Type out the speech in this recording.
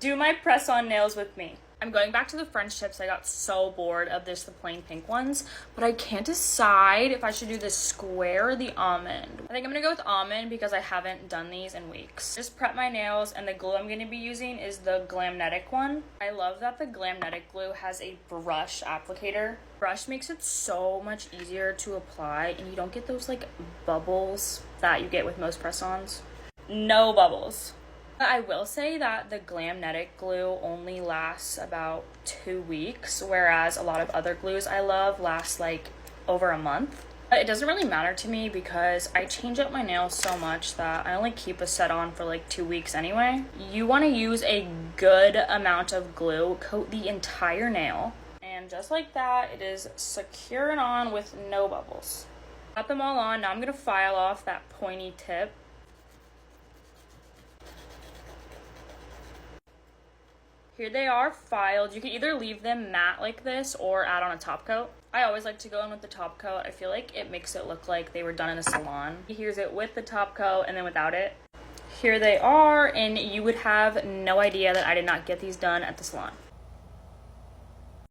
Do my press-on nails with me. I'm going back to the French tips. I got so bored of the plain pink ones, but I can't decide if I should do the square or the almond. I think I'm gonna go with almond because I haven't done these in weeks. Just prep my nails, and the glue I'm gonna be using is the Glamnetic one. I love that the Glamnetic glue has a brush applicator. Brush makes it so much easier to apply, and you don't get those like bubbles that you get with most press-ons. No bubbles. I will say that the Glamnetic glue only lasts about 2 weeks, whereas a lot of other glues I love last like over a month. But it doesn't really matter to me because I change up my nails so much that I only keep a set on for like 2 weeks anyway. You want to use a good amount of glue, coat the entire nail, and just like that, it is secure and on with no bubbles. Got them all on. Now I'm going to file off that pointy tip. Here they are filed. You can either leave them matte like this or add on a top coat. I always like to go in with the top coat. I feel like it makes it look like they were done in a salon. Here's it with the top coat and then without it. Here they are, and you would have no idea that I did not get these done at the salon.